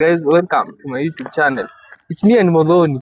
Guys, welcome to my YouTube channel. It's me and Modhoni.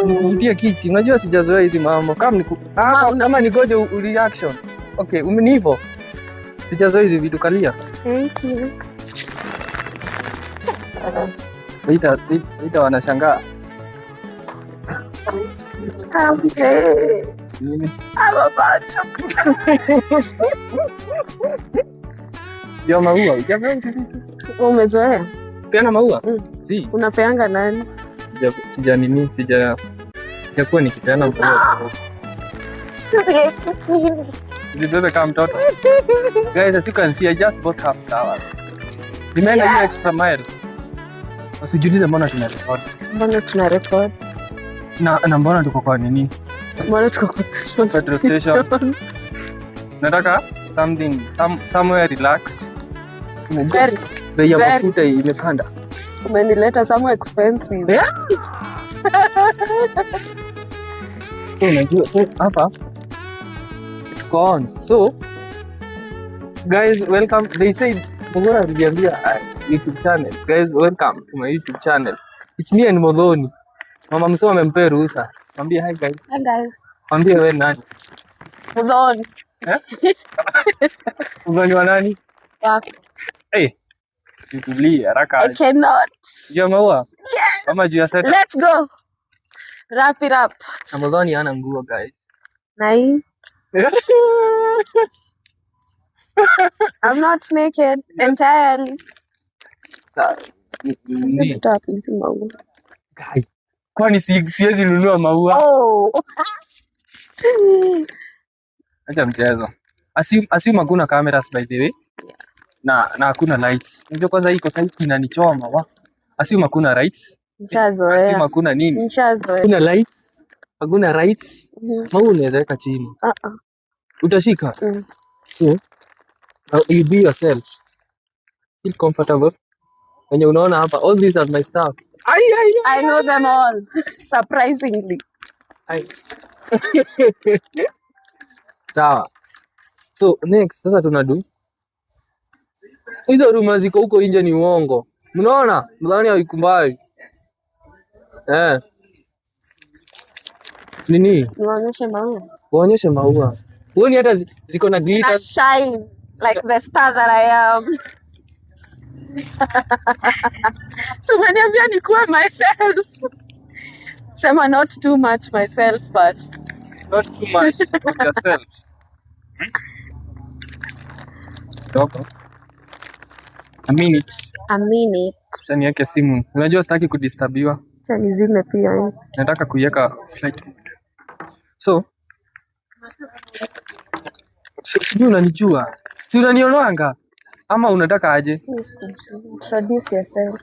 Nivutie kiti. Unajua sijazoea hizi mambo. Kama ama nigoje reaction. Okay, umenivo. Sijazoea hizi vitu kalia. Thank you. Ita wanashangaa. Okay. Nini? I'm about to. Ndio maua. Umezoea? Peana maua? Si. Unapeanga nani? Sijakuwa nikipeana maua. Ndio kama mtoto. Guys, as you can see, I just bought half flowers. Nimeenda hiyo extra mile. Usijiulize mbona tuna record. Mbona tuna record? Na mbona tuko kwa nini? Mbona tuko kwa petrol station? Nataka somewhere relaxed. Bei ya mafuta imepanda. Umenileta somewhere expensive. Yeah. So unajua hapa gone. So guys, welcome. They said mbona tuliambia YouTube channel. Guys, welcome to my YouTube channel. It's me and Modhoni. Mama msoma amempea ruhusa. Mwambie hi guys. Hi guys. Mwambie wewe nani? Modhoni. Modhoni wa nani? Wako. Hey. Situlie haraka. I cannot. Ndio maua? Yes. Kama juu ya set. Let's go. Wrap it up. Modhoni hana nguo guys. Nai. I'm not naked entirely. Guys, kwani siwezi nunua maua? Oh. Acha mchezo. Assume hakuna cameras by the way. Yeah. Na hakuna lights. Ndio kwanza hii kosa hiki inanichoma wa. Assume hakuna lights. Nishazoea. Assume hakuna nini? Nishazoea. Hakuna lights. Hakuna lights. Maua unaweza weka chini. Utashika. So you be yourself. Feel comfortable. When you unaona hapa, all these are my stuff. I know them all. Surprisingly. Sawa. So next sasa tunadu. Hizo ruma ziko huko nje ni uongo. Mnaona? Mnaona haikumbali. Nini? Nionyeshe maua. Waonyeshe maua. Uone hata ziko na glitter. I shine like the star that I am. So umeniambia nikuwe myself. Sema not too much myself, but not too much of yourself. Doko. A minute. Sasa niweke simu. Unajua sitaki kudisturbiwa. Acha nizime pia. Nataka kuiweka flight mode. So sijui unanijua. Si unanionanga? Ama unataka aje? Introduce yourself.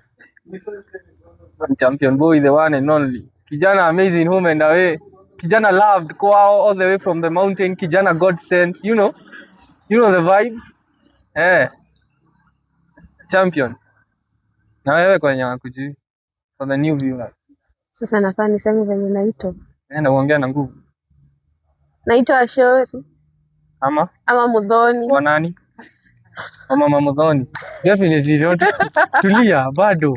Champion boy, the one and only. Kijana amazing home and away. Kijana loved kwao all the way from the mountain. Kijana God sent. You know the vibes. Champion. Na wewe kwa nyama kujui. For the new viewers. Sasa nafaa niseme venye naitwa. Na uongea na nguvu. Naitwa Ashori. Ama Modhoni. Kwa nani? Mama Muthoni. Definitely not. Tulia bado.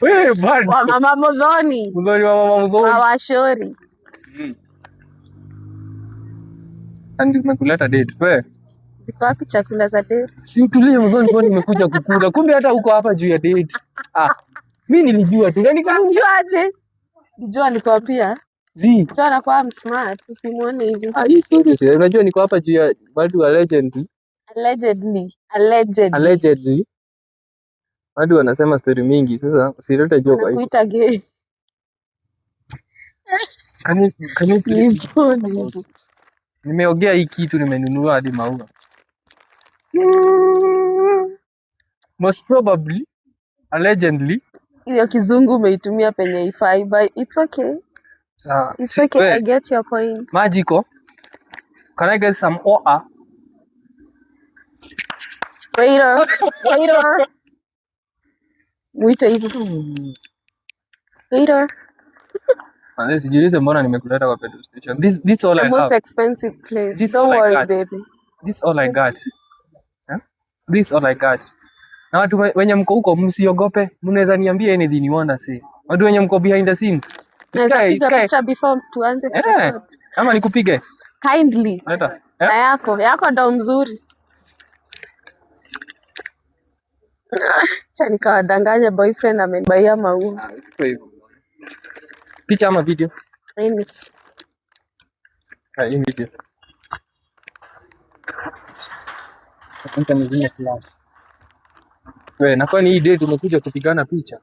Wewe bado. Wa Mama Muthoni. Muthoni wa Mama Muthoni. Wa Washori. Andi umekuleta date. Wewe. Ziko wapi chakula za date? Si utulie Muthoni, kwani nimekuja kukula. Kumbe hata uko hapa juu ya date. Mimi nilijua tu. Yaani kama Unjuaje? Nijua niko pia. Zi. Anakuwa smart, usimuone hivi. Hii serious. Unajua niko hapa juu ya watu wa legend. Allegedly. Watu wanasema story mingi. Sasa usilete joke hapo. Nakuita gay. Can you please? Nimeongea hii kitu nimenunua hadi maua. Most probably, allegedly. Hiyo kizungu umeitumia penye ifai, but it's okay. It's okay, I get your point. Magical. Can I get some water? Waiter. Mwite hivi. Waiter. Sijiulize mbona nimekuleta kwa petrol station. This all I have. The most expensive place. Don't worry, baby. This all I got. This all I got. Na watu wenye mko huko msiogope. Mnaweza niambia anything you want to say. Watu wenye mko behind the scenes. Naweza piga picha before tuanze kutoka. Ama nikupige? Kindly. Leta. Na yako ndo mzuri. Acha nikawadanganya boyfriend amenibaia maua. Siko hivyo. Picha ama video? Nini? Hii video. Nataka nizime flash. Wewe, na kwani hii date umekuja kupigana picha?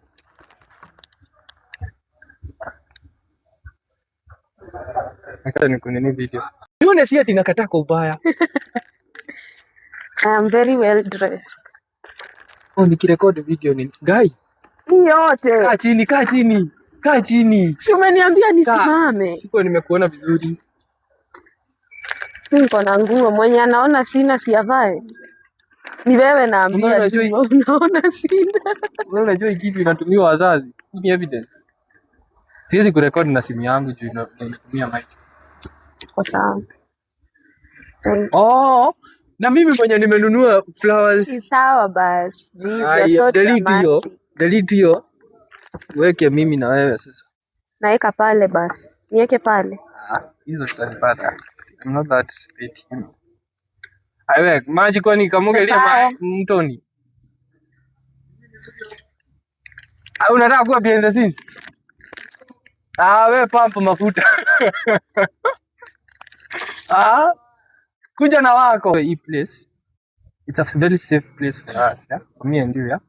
Nataka nikunini video. Nione si ati nakataa kwa ubaya. I am very well dressed. Nikirekodi video ni guy. Yote. Kaa chini. Si umeniambia nisimame. Siko nimekuona vizuri. Niko na nguo, mwenye anaona sina siavae. Ni wewe naambia unaona sina. Wewe unajua hii kitu inatumiwa wazazi. Hii ni evidence. Siwezi kurekodi na simu yangu juu inatumia mic. Kwa sawa. Na mimi mwenye nimenunua flowers. Si sawa basi. Jesus, delete hiyo. Weke mimi na wewe sasa. Naeka pale basi. Niweke pale. Hizo tutazipata. I'm not that petty. Aiwe, maji kwani kamugelia mtoni. Unataka kuwa behind the scenes? We pump mafuta. Kuja na wako. Hii place, it's a very safe place for us, yeah? For me and you, yeah?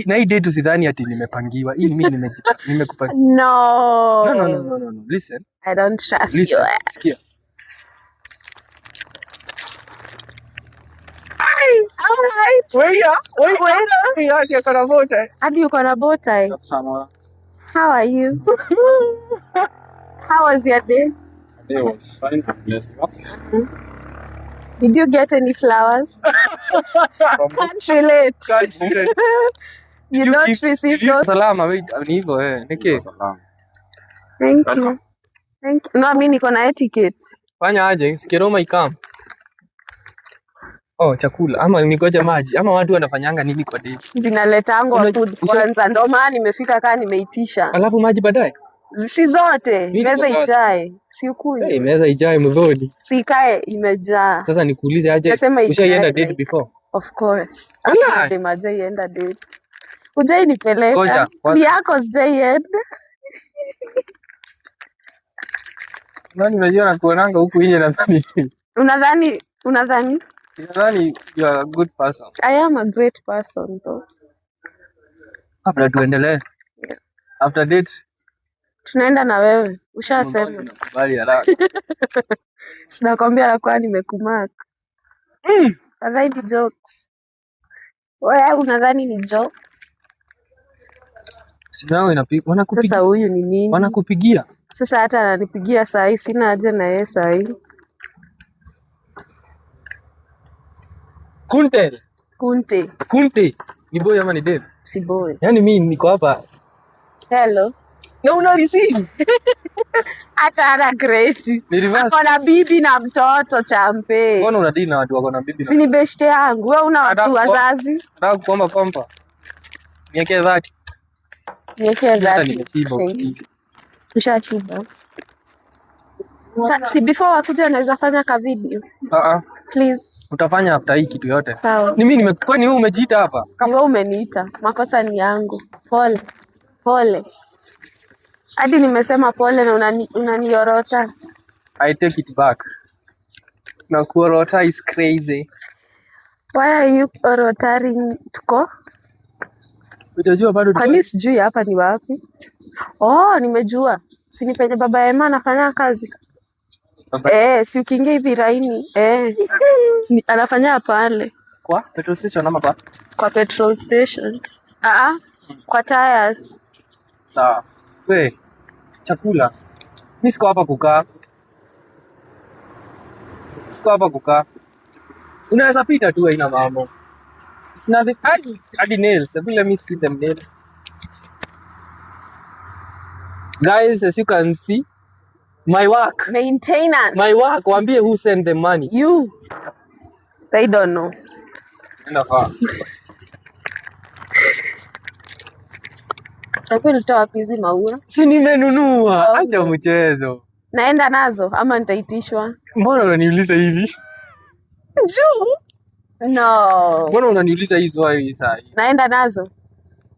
Na hii date usidhani ati nimepangiwa. Hii mimi nimekupangia. No. Listen. I don't trust you. Sikia. Alright. Wait. Uko na bow tie. Hadi uko na bow tie. How are you? How was your day? It was fine. Yes, was. Did you get any flowers? Can't relate. You don't receive those. Salama, wait, ni hivyo niki. Thank you. No, mimi niko na etiquette. Fanya aje, sikiroma ikam. Chakula ama ningoje maji ama watu wanafanyanga nini kwa date? Zinaletangwa food kwanza, ndio maana nimefika kaa nimeitisha. Alafu maji baadaye? Si zote, meza ijae. Si ukuli. Meza ijae Muthoni. Sikae imejaa. Sasa nikuulize aje, ushaenda date before? Of course. Enda date. Ujai nipeleka. Ni yako sijaienda. Nani unajua nakuonanga huku nje nadhani. Unadhani Nadhani you are a good person. I am a great person though. After tuendelee. After date tunaenda na wewe. Ushasema. Bali haraka. Sinakwambia nakuwa nimekumark. Nadhani ni jokes. Wewe unadhani ni joke? Simu yangu inapiga. Wanakupigia. Sasa huyu ni nini? Wanakupigia. Sasa hata ananipigia saa hii, sina haja na yeye saa hii. Kunte. Ni boy ama ni Dave? Si boy. Yaani mimi niko hapa. Hello. Na una receive. Hata ana grade. Ni reverse. Akona bibi na mtoto champe. Mbona unadili na watu wako na bibi? Si ni beshte yangu. Wewe una watu wazazi? Nataka kuomba pampa. Niweke 30. Niweke 30. Nimeshiba. Ushashiba. Si before wakuja unaweza fanya ka video. Please. Utafanya after hii kitu yote. Sawa. Ni mimi nimekuwa ni wewe umejiita hapa. Kama wewe umeniita, makosa ni yangu. Pole. Pole. Hadi nimesema pole na unaniorota. I take it back. Na kuorota is crazy. Why are you orotaring tuko? Utajua bado. Kwani sijui hapa ni wapi? Oh, nimejua. Si ni penye baba Emma anafanya kazi. Si ukiingia hivi Raini. Anafanya pale. Kwa petrol station ama kwa? Kwa petrol station. Kwa tires. Sawa. We, chakula. Mimi siko hapa kukaa. Unaweza pita tu haina mambo. It's nothing. Hadi nails. Let me see them nails. Guys, as you can see, my work. Maintenance. My work. Waambie who sent the money. You. They don't know. Enda kwa. Chakula nitoa wapi hizi maua? Si nimenunua. Acha mchezo. Naenda nazo ama nitaitishwa? Mbona unaniuliza hivi? Juu. No. Mbona unaniuliza hizo swali sasa? Naenda nazo.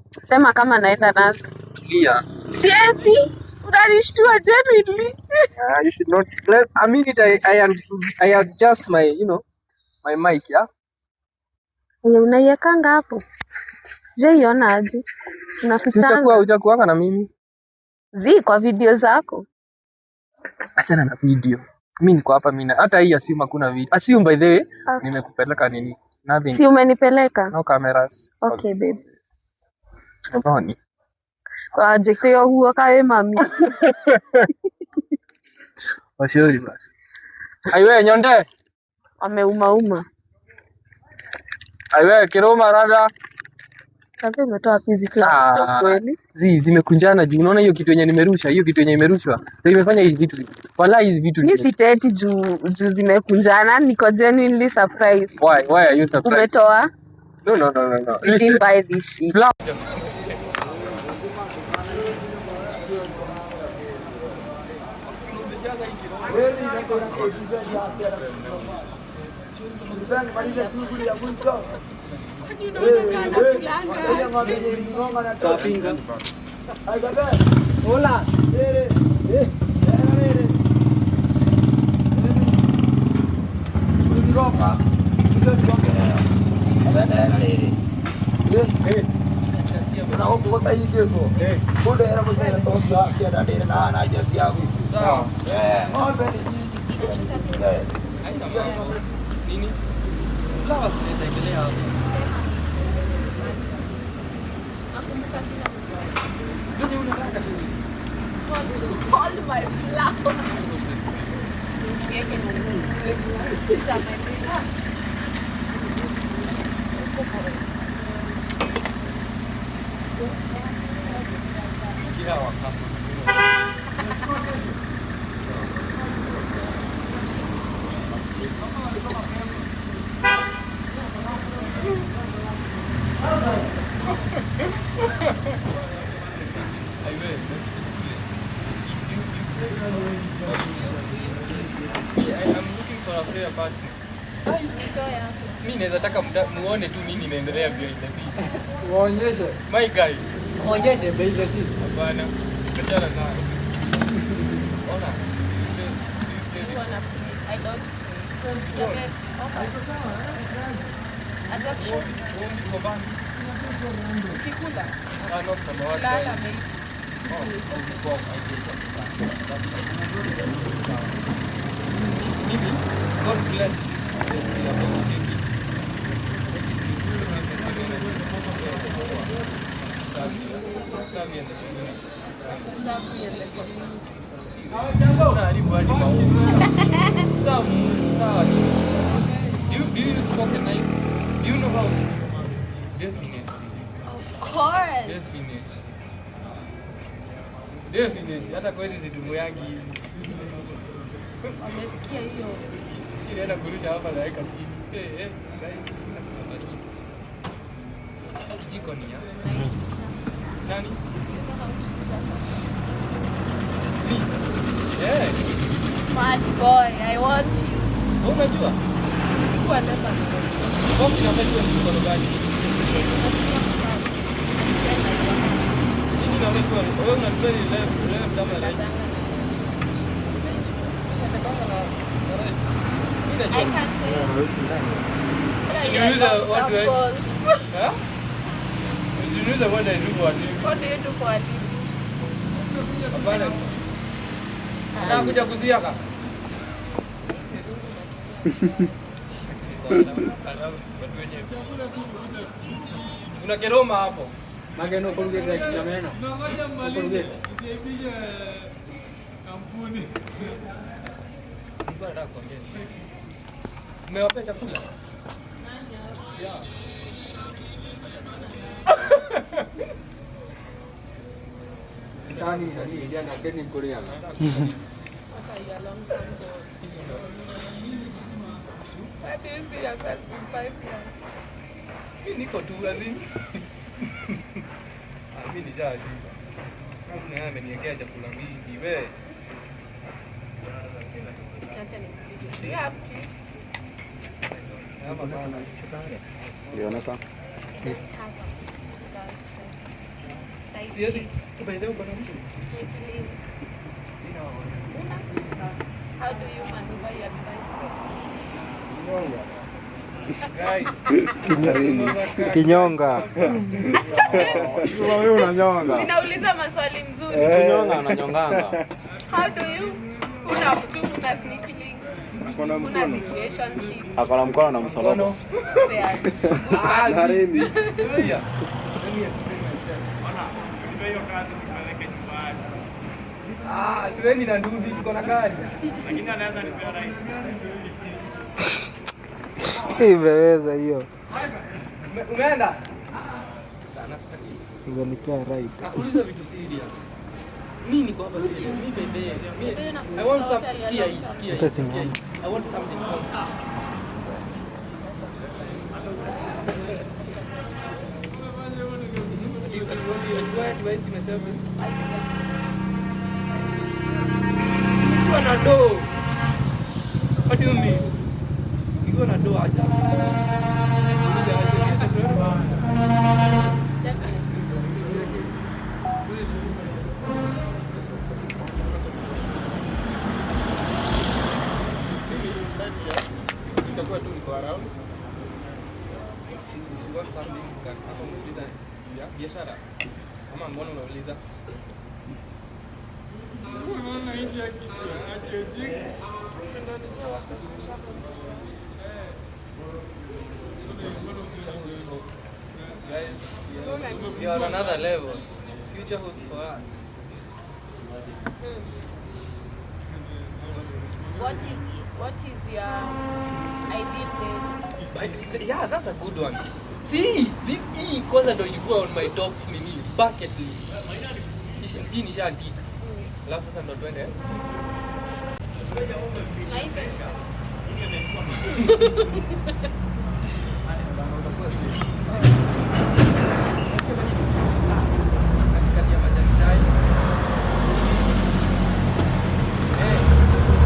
Sema kama naenda nazo. Tulia. Siesi. Unanishtua genuinely. You should not. I mean it. I adjust my, my mic, yeah. Unaiwekanga hapo. Sijaiona aje. Unafichanga. Hujakuanga na mimi. Kwa video zako. Achana na video. Mimi niko hapa mimi. Hata hii assume hakuna video. Assume by the way, nimekupeleka nini? Nothing. Si umenipeleka? No cameras. Okay, babe. Mbona? Project yo huwa kae mami. Washauri basi. Aiwe nyonde. Ameuma. Aiwe kiroma rada. Sasa umetoa pizi class kweli? Zimekunjana juu. Unaona hiyo kitu yenye nimerusha, hiyo kitu yenye imerushwa. Ndio imefanya hizi vitu. Wala hizi vitu. Mimi siteti juu zimekunjana, niko genuinely surprised. Why are you surprised? Umetoa? No. You didn't buy this shit. Hola. All my flowers. Mimi naweza taka muone tu nini inaendelea behind the scenes. Waonyeshe. My guy. Waonyeshe behind the scenes. Hapana. Achana nayo. Ona. I don't play. Kikula. Lala Mimi, God bless this place. We are going to take it. Do you use fork and knife? Do you know how to? Definitely. Of course. Definitely. Definitely. Hata kweli zitumbo yangi. Wamesikia hiyo. Inaenda kurusha hapa na weka chini. Kijiko ni ya. Nani? Yeah. Smart boy, I want you. Unajua? Kwa namba. Box inafanya mkono gani? Nini unaweza wewe unajua ni leo kama la. I can't Usiulize watu usiulize what I do for you. What do you do for a living? Hapana. Nakuja kuziaka. Kuna keroma hapo. Mageno Colgate ya meno. Ngoja mmalize. Usiipishe kampuni. Nataka kuongea. Tumewapea chakula. Yeah. Tani ndio na getting Korean. What are your long-term goals? Where do you see yourself in 5 years? Mimi niko tu lazima. Mimi nishajiba. Kama naye ameniwekea chakula mingi wewe. Do you have kids? Hapa bana. Ioneka. Let's have a Siwezi tubaidhe uko na mtu. How do you maneuver your tricycle? Kinyonga. Wewe unanyonga. Sinauliza maswali mzuri. Kinyonga ananyonganga. How do you una sneaky link? Una situationship? Akona mkono na msalaba. Hareni. Tueni na ndudi tuko na gari. Lakini anaweza nipea rai. Imeweza hiyo. Umeenda? Unanipea right. Nakuuliza vitu serious. Mimi niko hapa serious. Mimi bebe. I want some skia hii. I want something. Niko na do. What do you mean? Niko na do aja. Itakuwa tu niko around. If you want something, kama unauliza ya biashara. Kama mbona unauliza? Unaona nje aje. Guys, we are on another level. Future hopes for us. What is your ideal date? Yeah, that's a good one. See, this hii kwanza ndio ilikuwa on my top nini bucket list. Hii nishaandika. Alafu sasa ndo twende. Katikati ya majani chai.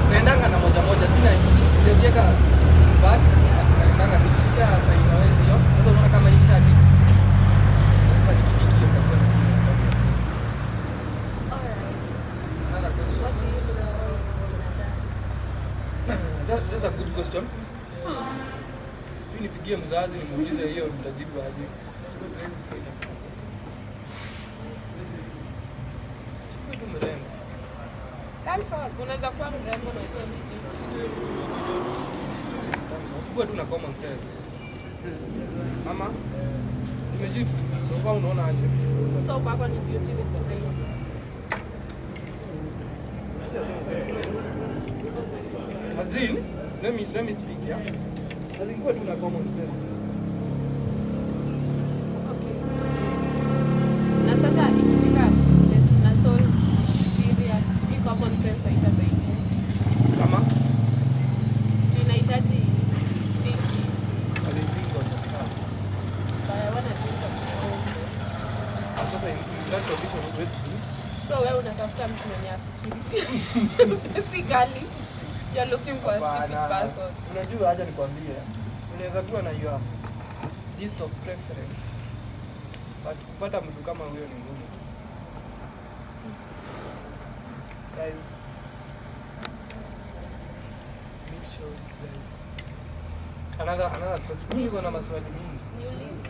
Naendanga na moja moja, sijazieka back. Naendanga nikisha faina wezi hiyo. Sasa unaona kama hii shati. Sasa nikidiki hiyo kwa another question. That's a good question. Nipigie mzazi nimuulize hiyo mtajibu aje. Siku mrembo. That's all. Unaweza kuwa mrembo na ukiwa msichana. Kuwa tu na common sense. Mama, nimejibu. Kwa unaona aje? So kwako ni beauty with the brain. Azin, let me speak, yeah? Azin, kuwa tu na common sense. Okay. Na sasa ikifika na soul that condition huwezi do. So wewe unatafuta mtu mwenye afikiri. Basically, you're looking for a stupid person. Unajua acha nikwambie. Unaweza kuwa na your list of preference. But kupata mtu kama huyo ni ngumu. Guys. Make sure guys. Another question. Mimi niko na maswali mingi. Niulize.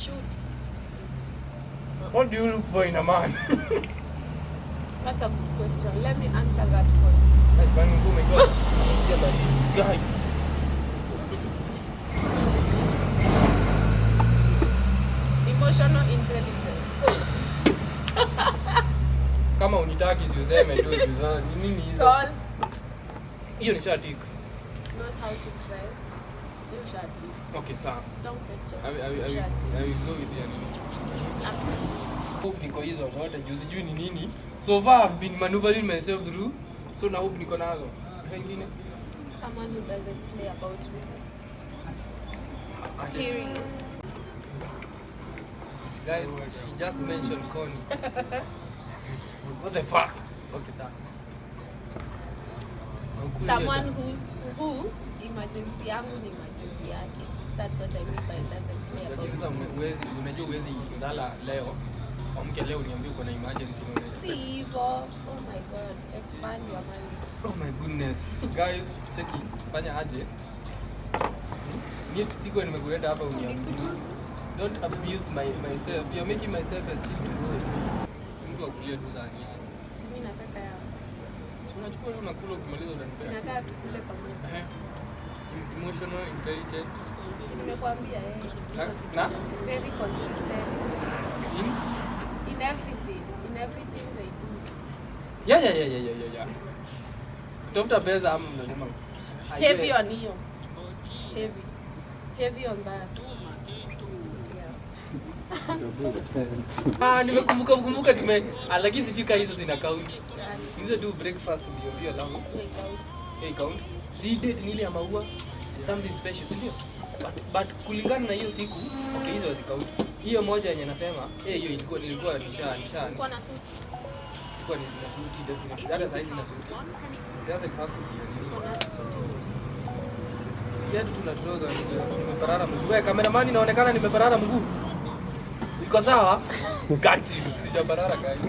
Shoot. What do you look for in a man? That's a good question. Let me answer that for you. Like, man, oh my God. Yeah, but guy. Emotional intelligence. Kama unitaki usiseme tu juzana. Ni nini hizo? Tall. Hiyo ni shatik. Knows how to dress. Sio shati. Okay, sawa. Don't question. I will go with you. Hope niko hizo zote juu sijui ni nini. So far I've been maneuvering myself through. So na hope niko nazo. Pengine Someone who doesn't play about me. Period. guys, she just mentioned Connie. What the fuck? Okay, sawa. Someone who emergency yangu ni emergency yake. That's what I mean by doesn't play about Lakini sasa me. unajua huwezi lala leo. Amke leo niambie uko na emergency na Si hivyo. Oh my God. Expand your mind. oh my goodness. Guys, cheki fanya aje. Ni siku nimekuleta hapa uniabuse. Don't abuse myself. You're making myself a sleep too. Mtu akulie tu sana. Si mimi nataka ya. Unachukua leo nakula ukimaliza utanipea. Sinataka tukule pamoja. Emotional, intelligent. Nimekuambia Na? very consistent In? in everything they do. Yeah. Kutafuta pesa ama mnasema Heavy on hiyo. Heavy on that. Yeah. Nimekumbuka lakini sijui kama hizo zina count. Hizo tu breakfast ndio lao. Hey count. Si date ni ile ya maua. Something special, si ndio? But kulingana na hiyo siku, okay hizo hazikauki. Hiyo moja yenye nasema, hiyo nilikuwa nisha. Uko na suti. Sikuwa na suti definitely. Hata sasa hizi na suti. It doesn't have to be. Uko na suti. Viatu tuna trouser nimeparara mguu. Wewe cameraman inaonekana nimeparara mguu. Iko sawa? Kati sijaparara guys.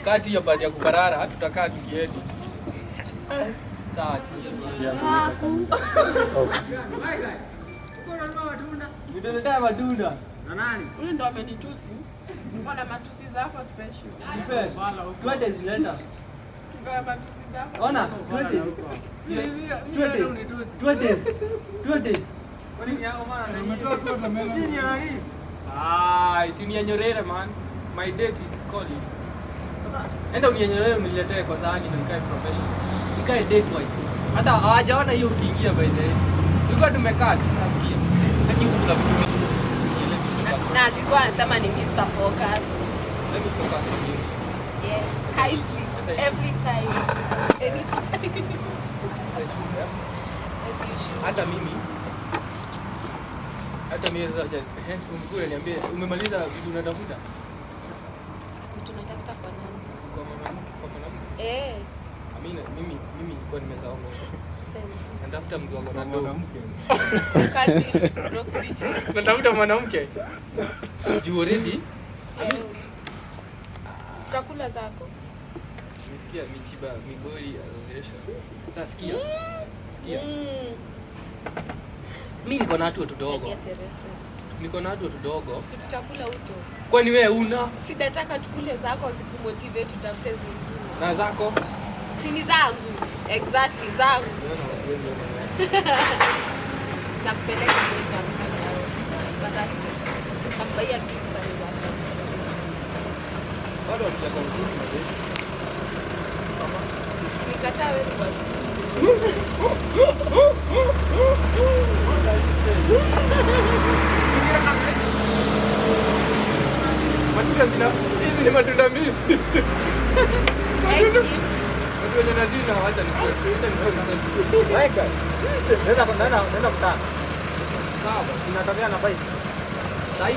Kati ya baada ya kuparara tutakaa tukiedit. Sawa. Ndio matunda. Na nani? Huyu ndo amenitusi. Mbona matusi zako special? Nipe. Twende zileta. Ndio matusi zako. Ona, twende. Isinienyorere man. My date is calling. Enda unienyorere uniletee kwa sahani na nikae professional. Nikae date wise. Hata hawajaona hiyo ukiingia by the way. Tulikuwa tumekaa tunasikia. Haki kula vitu vingi. Na alikuwa anasema ni Mr. Focus. Let me focus on you. Yes, kindly. Every time. Anytime. Hata mimi sasa umkule niambie umemaliza vitu unatafuta? Tunatafuta kwa nani? Kwa mwanamke. Mimi nilikuwa nimesahau. Sema. Natafuta mtu wako na mwanamke. Kati rock bitches. Natafuta mwanamke. You already? Chakula zako. Nisikia Michiba Migori Association. Sasa sikia. Mimi niko na watu wadogo. Niko na watu wadogo. Si tutakula uto. Kwani wewe una? Sitataka tukule zako zikumotivate tutafute zingine. Na zako? Si ni zangu. Exactly zangu. Nakupeleka kwetu. Badati. Nakubaia kitu cha nyumbani. Bado hatujaka uzuri na wewe. Nikataa wewe basi. Matunda hizi ni matunda mimi. Watu wenye nadina wacha nikuwe. Weka. Nenda mtaa. Sawa basi. Sinatokea na bike. Sahi.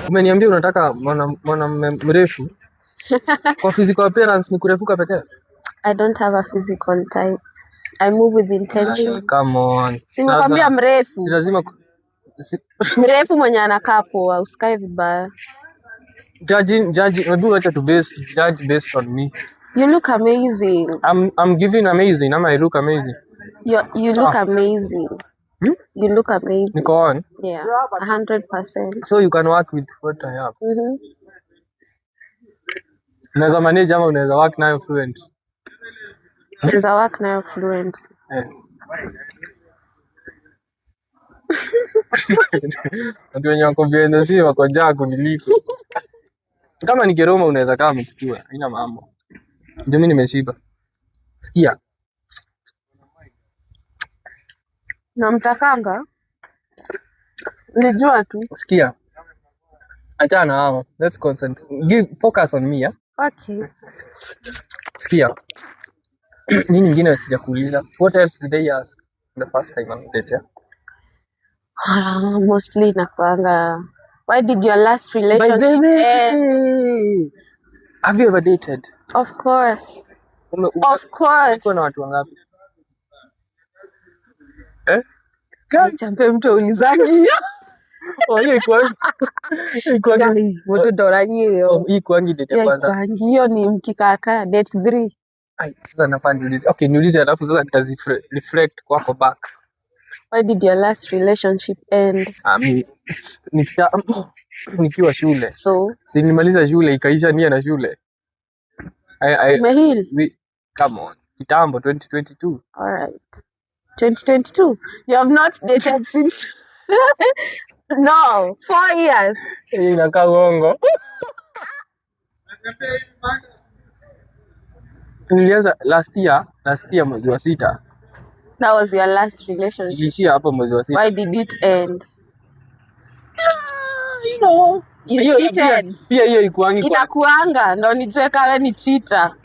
Umeniambia unataka mwana mrefu. Kwa physical appearance ni kurefuka pekee? I don't have a physical type. I move with intention. Ay, come on. Simekwambia mrefu. Si lazima mrefu mwenye anakaa poa, usikae vibaya. Judge, maybe wacha to judge based on me. You look amazing. I'm giving amazing. I look amazing. You look amazing. You look amazing. Niko on? Yeah, 100%. So you can work with what I have. Unaweza manage ama unaweza work nayo fluent? Unaweza work nayo fluent. Watu wenye wako viendo si wako njaa kuniliko. Kama ni Keroma unaweza kama mchukua, haina mambo. Ndio mimi nimeshiba. Sikia. Na mtakanga? Nilijua tu. Sikia. Achana hao. Let's concentrate. Focus on me, yeah? Okay. Sikia. Nini nyingine sijakuuliza? What else did they ask the first time I met you? Mostly nakuanga. Why did your last relationship end? Have you ever dated? Of course. Of course. Uko na watu wangapi? Champe mtu ulizangi. Wale Watu doranyi hiyo. Hii kwangi date ya kwanza. Hiyo ni mkikaka date 3. Ai, sasa nafaa niulize. Okay, niulize alafu sasa reflect kwako back. Why did your last relationship end? Nikiwa shule. So? Si nilimaliza shule ikaisha nia na shule. Umehil? Come on. Kitambo 2022. All right. 2022. You have not dated since no, 4 years. Inakaa uongo. Nilianza last year mwezi wa 6. That was your last relationship. Ilishia hapo mwezi wa 6. Why did it end? You know, you cheated. Pia hiyo ikuangi kwa. Inakuanga ndo nijue kama ni cheater.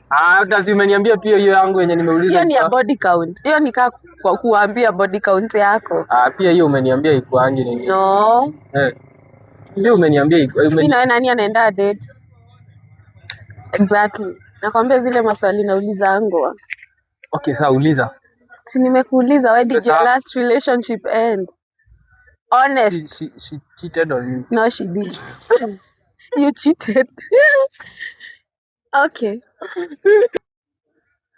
Kazi umeniambia pia hiyo yangu yenye nimeuliza. Hiyo ni ya body count. Hiyo ni kwa kuambia body count yako. Pia hiyo umeniambia ikuangi nini? No. Hiyo umeniambia mimi na nani anaenda date? Exactly. Nakwambia zile maswali nauliza ango. Okay, sawa uliza. Si nimekuuliza why did your last relationship end? Honest. She cheated on you. No, she did. You cheated. Okay.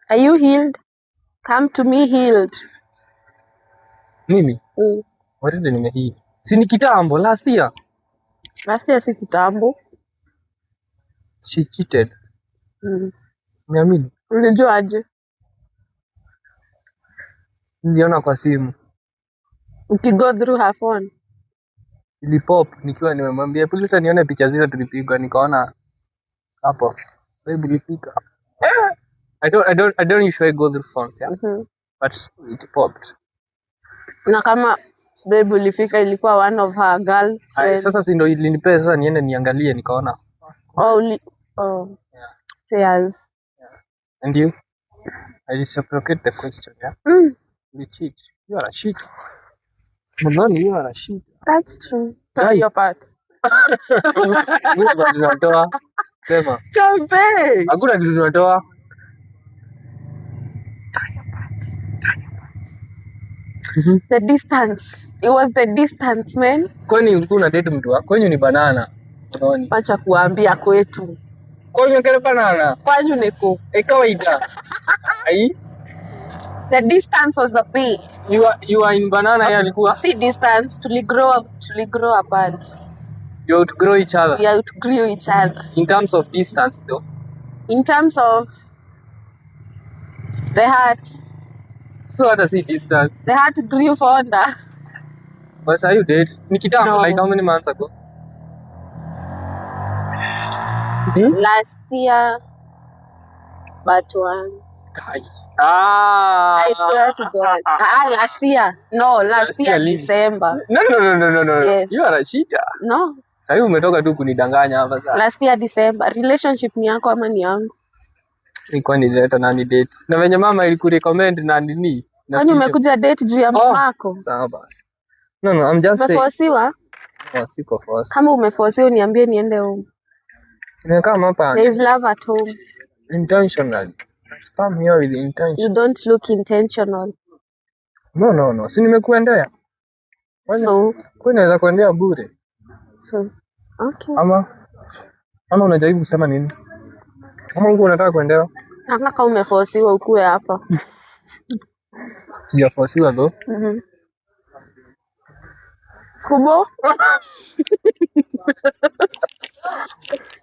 Are you healed? Come to me healed. Mimi? What is the name hii? Si ni kitambo last year. Last year si kitambo. She cheated. Niamini. Unajua aje? Niliona kwa simu. Ukigo through her phone. Ilipop nikiwa nimemwambia pulita nione picha zile tulipigwa nikaona hapo. Wewe ulipika. I don't usually go through phones, yeah. But it popped. Na kama babe ulifika ilikuwa one of her girlfriends. Sasa si ndio ilinipea sasa niende niangalie nikaona. Yeah. Yes. Yeah. And you? I reciprocate the question, yeah? You cheat. You are a cheater. Mbona you are a cheater? That's true. Tell your part. Wewe unatoa. Sema. Champe. Hakuna kitu tunatoa. The distance. It was the distance, man. Kwani ulikuwa una date mtu wako? Kwenyu ni banana. Unaona? Acha kuambia kwetu. Kwenyu kile banana. Kwenyu niko. Kawaida. Ai. The distance was the big. You are in banana yeye alikuwa? See distance to grow apart. You outgrow each other. We outgrew each other. In terms of distance though. In terms of the heart. So what does it distance? The heart grew fonder. But are you date? Ni kitambo, No. like how many months ago? Last year, but one. Guys. I swear to God. Last year. No, last year December. No. Yes. You are a cheater. No. Sasa umetoka tu kunidanganya hapa sasa. Last year December. Relationship ni yako ama ni yangu? Nilikuwa nileta nani date. Na venye mama ilikurecommend na nini? Kwani umekuja date juu ya mamako? Sawa basi. No, I'm just saying. Umefosiwa? Siko force. Kama umeforce uniambie niende home. Nimekama hapa There is love at home. intentionally. Come here with intention. You don't look intentional. No. Si nimekuendea. So, Kwa naweza kuendea bure. okay. Ama unajaribu kusema nini? Ama ungo unataka kuendea? Kama umeforcewa ukue hapa. Sijaforcewa though. Kubo?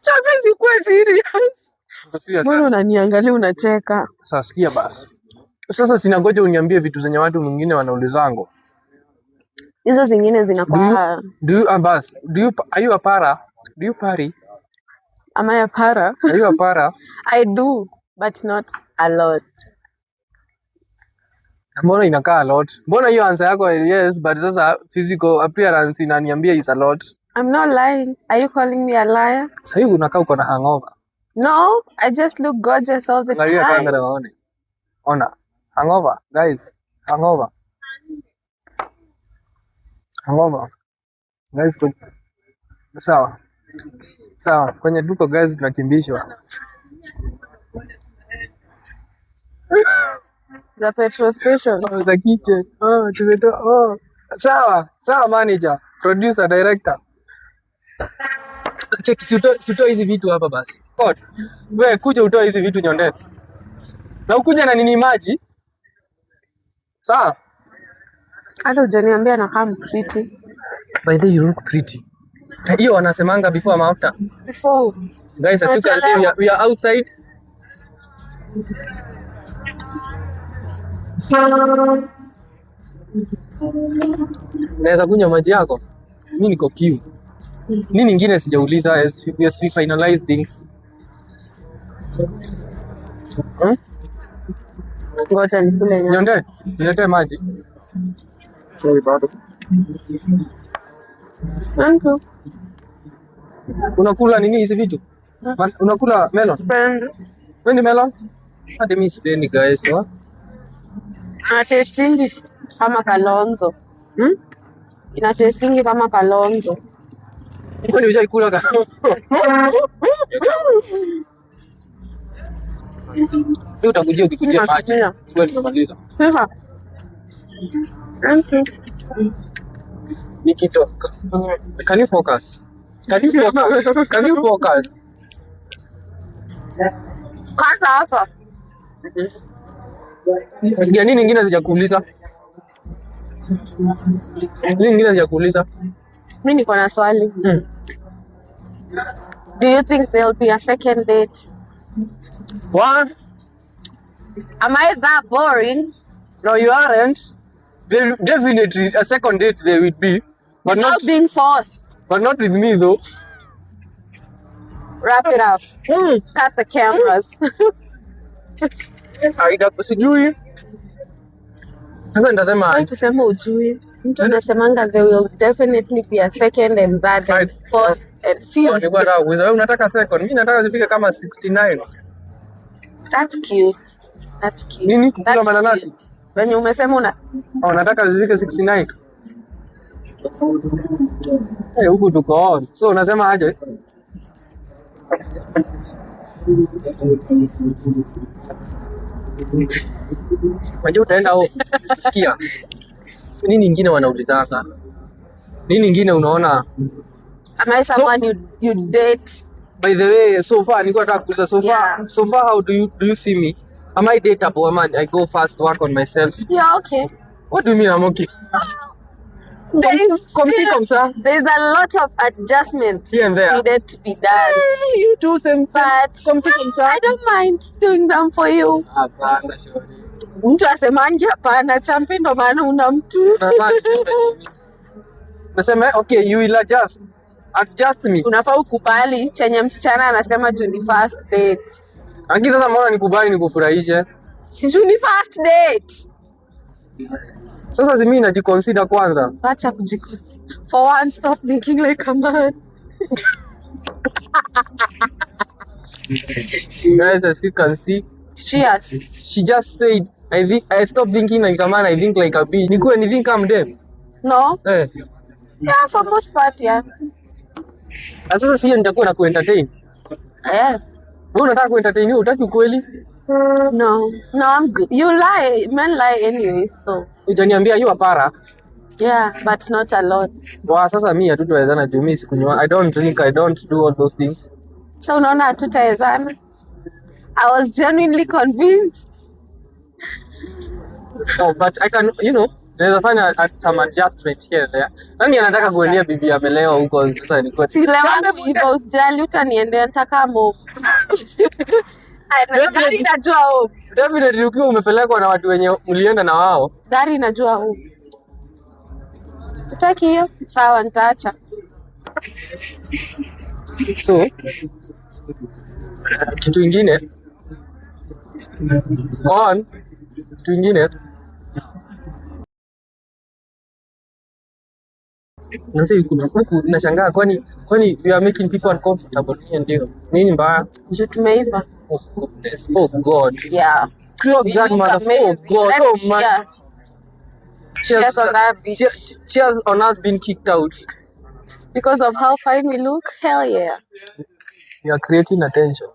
Chapenzi kwa serious. Mbona unaniangalia unacheka? Sasa sikia basi. Sasa sinangoja uniambie vitu zenye watu mwingine wanaulizango. Hizo zingine zinakuwa Are you a para? Do you party? Am I a para? Are you a para? I do, but not a lot. Mbona inakaa a lot? Mbona hiyo answer yako yes, but sasa physical appearance inaniambia is a lot. I'm not lying. Are you calling me a liar? Sasa hivi unakaa uko na hangover. No, I just look gorgeous all the Angalia time. kamera waone. Ona. Hangover, guys. Hangover. Guys, sawa. Kwenye duko guys tunakimbishwa. The petrol station. The kitchen. Tumetoa. Sawa manager, producer, director. Check sitoa hizi vitu hapa basi. God. Wewe kuja utoa hizi vitu nyondeni. Na ukuja na nini maji? Sawa? Hata hujaniambia na kama pretty. By the way, you look pretty. Hiyo wanasemanga before ama after? Before. Guys, as you can see, we are outside. Naweza kunywa maji yako? Mimi niko kiu. Nini nyingine sijauliza as we finalize things. Ngoja nikule Nyonde, niletee maji. Sorry bado. Thank you. Unakula nini hizi vitu? Unakula melon? Wewe ni melon? Hadi mimi sipendi guys, wa? Ina tastingi kama Kalonzo. Ina tastingi kama Kalonzo. Kwani ushaikula ka? Utakujia ukikujia maji. Wewe tumaliza. Sasa. Thank you. Nikitoka. Can you focus? Can you focus? Kwanza hapa. Ya nini nyingine sijakuuliza? Nini nyingine sijakuuliza? Mimi niko na swali. Do you think there'll be a second date? What? Am I that boring? No, you aren't. There definitely a second date there will be, but Without not being forced. with me though. Wrap it up. Cut the cameras. Aida sijui. Sasa nitasema Kwa kusema ujui. Mtu anasemanga there will definitely be a second and third and fourth and fifth. ni bwana wewe unataka second, mimi nataka zifike kama 69. That's cute. That's cute. Nini kukula That's mananasi? cute. Wenye umesema Nataka zifike 69. Huku tuko on. So unasema aje? Unajua utaenda huko. Sikia. Nini nyingine wanaulizanga? Nini nyingine unaona? am I someone you date? By the way, so far niko nataka kuuliza Yeah. so far how do you see me? Am I dateable? Am I go fast work on myself? Yeah, okay. What do you mean I'm okay? Come ça. There's a lot of adjustments Here and there. needed to be done. You do some But comme ça. I don't mind doing them for you. Hapana, shauri. Mtu asemangi hapana, champi ndo maana una mtu. Nasema okay, you will adjust me. Unafaa ukubali chenye msichana anasema juu ni first date. Lakini sasa mbona nikubali nikufurahishe? Si juu ni first date. Sasa mimi najiconsider kwanza. Acha kujiconsider. For one, stop thinking like a man. Guys, as you can see, she just said, I stop thinking like a man, I think like a bee. Nikuwe ni think I'm dem. No? Yeah, for most part, yeah. Sasa sio nitakuwa na kuentertain. Yeah. Wewe unataka kuentertain, hutaki ukweli? No, I'm good. You lie, men lie anyway, so. Utaniambia you are para. Yeah, but not a lot. Wa sasa mimi hatutawezana juu mimi sikunywa. I don't drink, I don't do all those things. So unaona hatutawezana. I was genuinely convinced. Oh, but I can, naweza fanya some adjustment here there. Nani anataka kuendea bibi amelewa huko sasa ni kwa. Silewangu hivyo usijali utaniendea nitaka mo. Gari najua huu. Definitely ukiwa umepelekwa na watu wenye mlienda na wao. Gari najua huu. Utaki hiyo? Sawa nitaacha. So, kitu ingine nashangaa kwani you are making people uncomfortable. Ndio nini mbaya? Ndio tumeiva. Oh goodness, oh God, Yeah. close that motherfucker. Oh God, oh man. Cheers on that bitch. Cheers on us being kicked out because of how fine we look. Hell yeah. You are creating attention.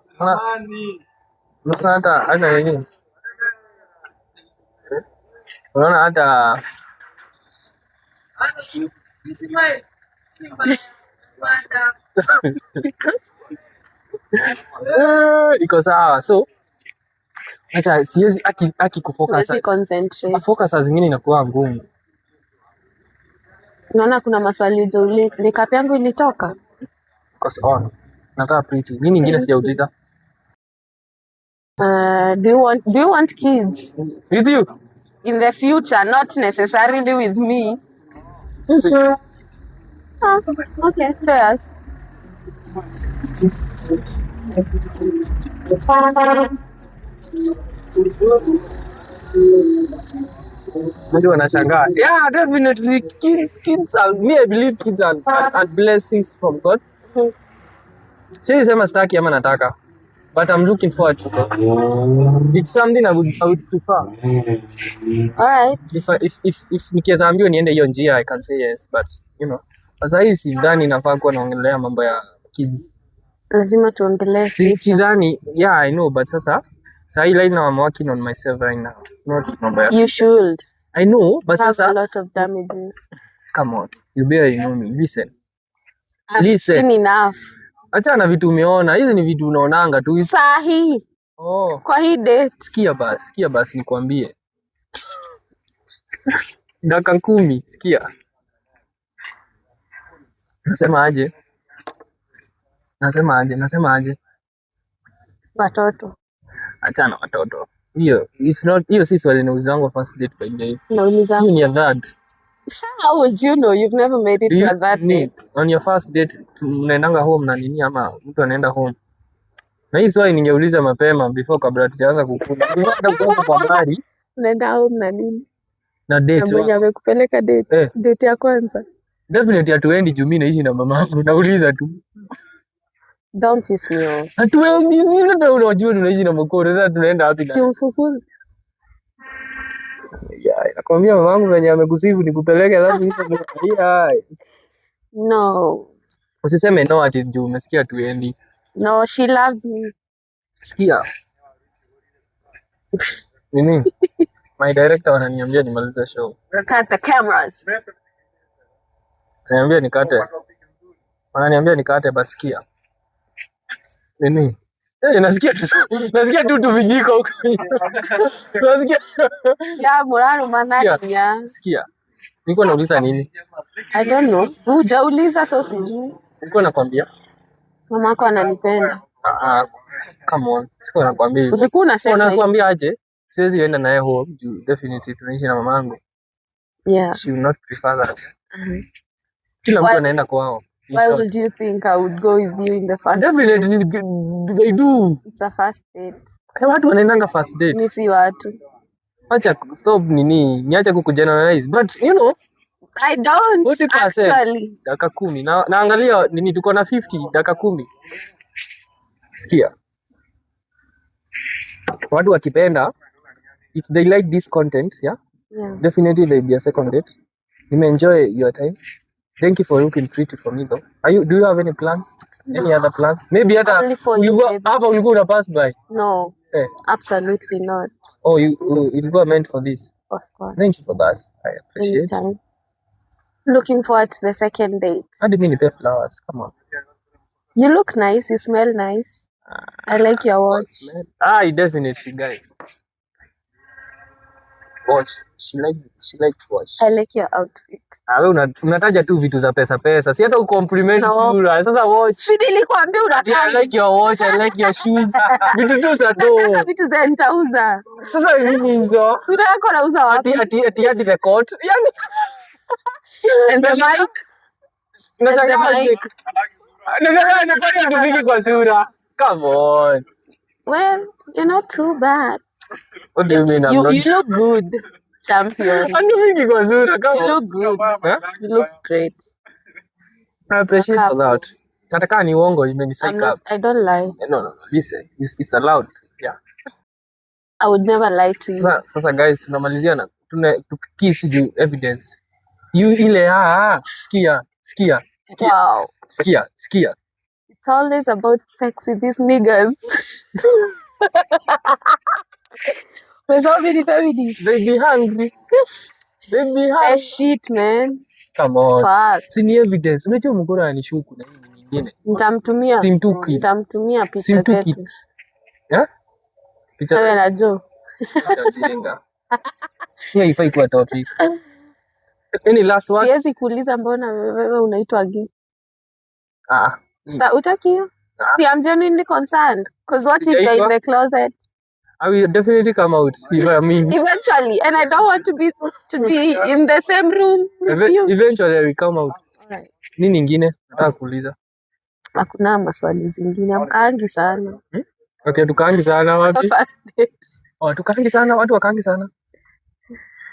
Unaona hata nini? Unaona hata iko sawa. So hata siwezi aki kufocus. Focus saa zingine inakuwa ngumu. Unaona kuna maswali ujauliza. Makeup yangu ilitoka? Because on. Nakaa pretty. Nini nyingine sijauliza? Do you want kids? With you? In the future, not necessarily with me. Okay, fair. Ndio wanashangaa. Yeah, definitely kids are, I believe kids are blessings from God. Siwezi sema sitaki ama nataka. But I'm looking forward to it. It's something I would prefer. Alright. If nikiweza ambiwa niende hiyo njia, I can say yes. But, sasa hii sidhani nafaa kuwa naongelea mambo ya kids. Lazima tuongelee. Sidhani, yeah, I know. But sasa hii right now I'm working on myself right now. Not mambo ya. You should. I know, but have sasa. a lot of damages. Come on. You barely know me. Listen. I've seen enough. Achana vitu umeona, hizi ni vitu unaonanga tu. Sahi. Oh. Kwa hii date. Sikia basi nikwambie. Dakika 10, sikia. Nasema aje? Watoto. Achana watoto. Hiyo si swali nauliza wangu first date by the way. Nauliza. Hiyo ni ya third. How would you know? You've never made it to that date. On your first date, mnaendanga home na nini ama mtu anaenda home? Na hii swali ningeuliza mapema before kabla tujaanza kukula. Kwa habari. Unaenda home na nini? Na date. Mmoja amekupeleka date. Date ya kwanza. Definitely hatuendi juu mimi naishi na mamangu. Nauliza tu. Don't piss me off. Hatuendi, ndio unajua tunaishi na mkoro. Sasa tunaenda wapi na? Si ufukuru. Yeah, nakwambia mamangu mwenye amekusifu nikupeleke alafu hizo. No. Usiseme no ati juu umesikia tuendi. No, she loves me. Sikia. Nini? My director ananiambia nimalize show. Cut the cameras. Ananiambia nikate basi sikia. Nini? Nasikia tu vijiko huko. Nasikia. Ya moralo manania. Sikia. Niko nauliza nini? I don't know. Hujauliza sasa sijui. Niko nakwambia. Mama yako ananipenda. Come on. Siko nakwambia. Ulikuwa unasema nakwambia aje? Siwezi enda naye home. Definitely tunaishi na mamangu. Yeah. She will not prefer that. Kila mtu anaenda kwao. Why would you think I would go with you in the first Definitely they do. It's a first date. Watu wanaendanga first date. Mimi si watu. Acha stop nini? Niacha kukugeneralize. But I don't 40%. Actually. Dakika 10. Naangalia nini tuko na 50 dakika 10. Sikia. Watu wakipenda if they like this content, yeah? Yeah. Definitely there will be a second date. You may enjoy your time. Thank you for looking pretty for me though. Do you have any plans? Any other plans? Maybe hata Only for you, baby. hapa ulikuwa una pass by. No, Eh. absolutely not. Oh, you were meant for this. Of course. Thank you for that. I appreciate. Anytime. Looking forward to the second date. How do you mean you pay flowers? Come on. You look nice. You smell nice. I like your watch. Definitely, guys. Watch. She likes watch. I like your outfit. Wewe unataja tu vitu za pesa. Si hata ucompliment No. sura. Sasa watch. Si nilikwambia unakaa. I like your watch, I like your shoes. Vitu tu za do. Nataka vitu za nitauza. Sasa nini hizo? Sura yako nauza wapi? Ati hadi the coat. Yani And the mic. Nashangaa kwani hatufiki kwa sura. Come on. Well, you're not too bad. What do you mean I'm You not? look good, champion. Hatufiki kwa sura. Come You on. look good. Huh? You look great. I appreciate for that. Hata kama ni uongo imenisaika. I don't lie. No. Listen. It's allowed. Yeah. I would never lie to you. Sasa guys tunamalizia na tukikiss you evidence. You ile sikia. Wow. Sikia. It's always about sex with these niggas. There's so many feminists. They be hungry. Shit, man. Come on. Fuck. Si ni evidence. Unajua mgora anishuku na hii nyingine. Nitamtumia. Nitamtumia picha zetu. Yeah? Picha Wewe na Joe. zetu. Hiyo haifai kuwa topic. Any last words? Siwezi kuuliza mbona wewe unaitwa gay. Utaki hiyo? See, I'm genuinely concerned. Because what if they're in the closet? I will definitely come out if I mean. Eventually, and I don't want to be in the same room with you. Eventually I will come out. Alright. Nini nyingine nataka kuuliza? Hakuna maswali zingine. Amkaangi sana. Okay, tukaangi sana wapi? First date. Oh, tukaangi sana, watu wakaangi sana.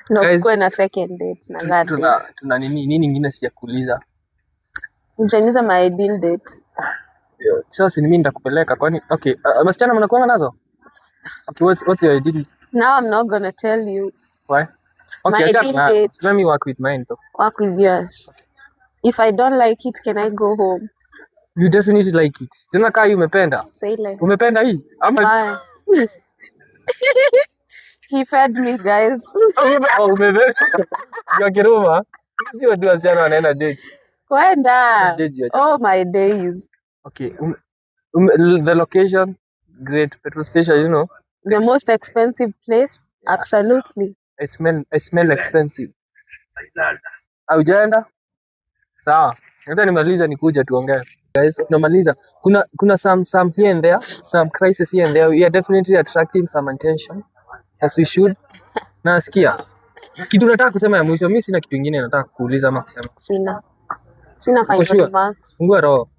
No, Guys, kuwe na second date na that date. Tuna nini nyingine sijakuuliza. Utaniuliza my ideal date. Sasa mimi nitakupeleka kwani okay, wasichana mnakuanga nazo? Okay, what's your ideal? Now I'm not gonna tell you. Why? Okay, My ideal date. Let me work with mine though. Work with yours. If I don't like it, can I go home? You definitely like it. Sina kaa hii umependa. Say less. Umependa hii? Ama Bye. He fed me, guys. umependa. Ya kiruma. Sio tu wasichana wanaenda date. Kwenda. Date. Oh my days. Okay. The location, great petrol station, you know. The most expensive place? Absolutely. I smell expensive. Haujaenda? Sawa. Hata nimaliza nikuja tuongee. Guys, tunamaliza. Kuna some here and there, some crisis here and there. We are definitely attracting some attention as we should. Nasikia. Kitu nataka kusema ya mwisho, mimi sina kitu kingine nataka kuuliza ama kusema. Sina final remarks. Fungua roho.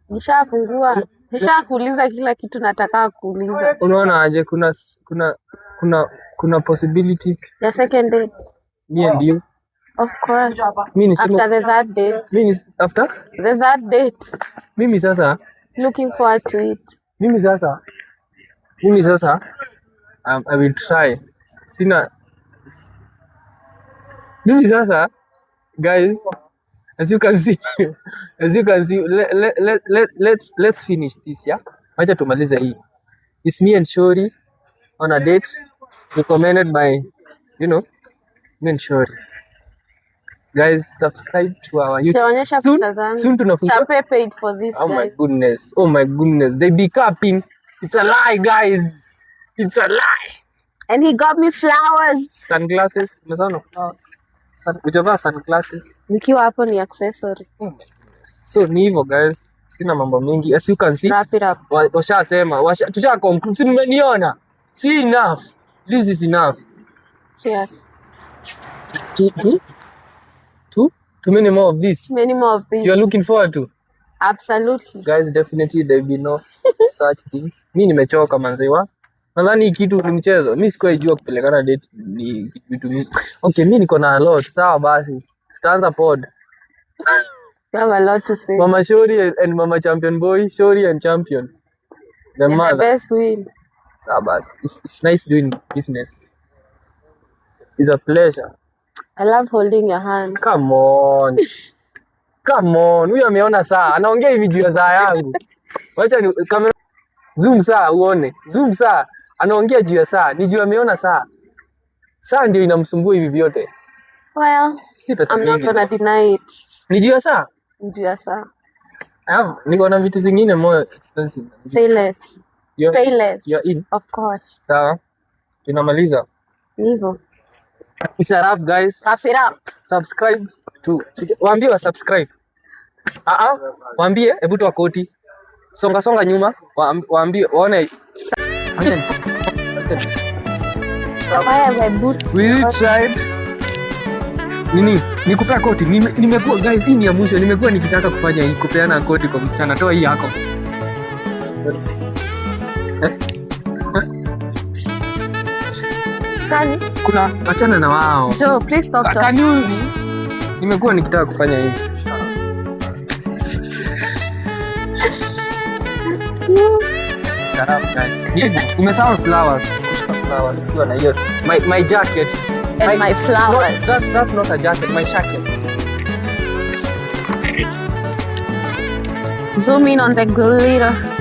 Nishafungua. Nishakuuliza kila kitu nataka kuuliza. Unaona aje kuna possibility ya second date? Me and you. Of course. After the third date. After the third date. Mimi sasa looking forward to it. Mimi sasa I will try. Mimi sasa guys, as you can see let's finish this, yeah. Acha tumalize hii. It's me and Shori on a date recommended by me and Shori. Guys, subscribe to our YouTube. Soon tunafunga. Champe paid for this, oh guys. Oh my goodness. They be capping. It's a lie, guys. It's a lie. And he got me flowers. Sunglasses. Umesema flowers. Ujavaa sunglasses. Nikiwa hapo ni accessory. Oh my goodness. So ni hivyo guys. Sina mambo mengi. As you can see. Wrap it up. Washasema. Tusha conclude. Si mmeniona. See enough. This is enough. Cheers. Too many more of this. Many more of these. You are looking forward to? Absolutely. Guys, definitely there will be no such things. Mimi nimechoka manzewa. Nadhani kitu ni mchezo. Mimi sikuwa jua kupelekana date ni vitu mingi. Okay, mimi niko na a lot. Sawa basi. Tutaanza pod. You have a lot to say. Mama Shori and Mama Champion Boy, Shori and Champion. The best win. Sawa basi. It's nice doing business. It's a pleasure. I love holding your hand. Come on. Come on, huyu ameona saa. Anaongea hivi juu ya saa yangu. Wacha ni kamera zoom saa uone. Zoom saa. Anaongea juu ya saa. Ni juu ameona saa. Saa ndio inamsumbua hivi vyote. Well, Si pesa I'm not mingi. gonna deny it. Ni juu ya saa? Juu ya saa. Niko na vitu zingine more expensive. Say less. Say less. You're in. Of course. Sawa. Tunamaliza. Hivyo. It's a wrap, guys. Wrap it up. Subscribe to waambie wa subscribe. Waambie hebu toa koti. Songa nyuma. Waambie waone. We tried. Nini? Nikupea koti. Nimekuwa guys, hii ni ya mwisho. Nimekuwa nikitaka kufanya hii, kupeana koti kwa msichana. Toa hii yako. Kani? Kuna achana na wao. Joe, please stop Can you? Nimekuwa nikitaka kufanya hii. Shut up, guys. Umesahau flowers. Kushika flowers. Kuwa na hiyo. My jacket. And my flowers. No, that's not a jacket. My jacket. Zoom in on the glitter.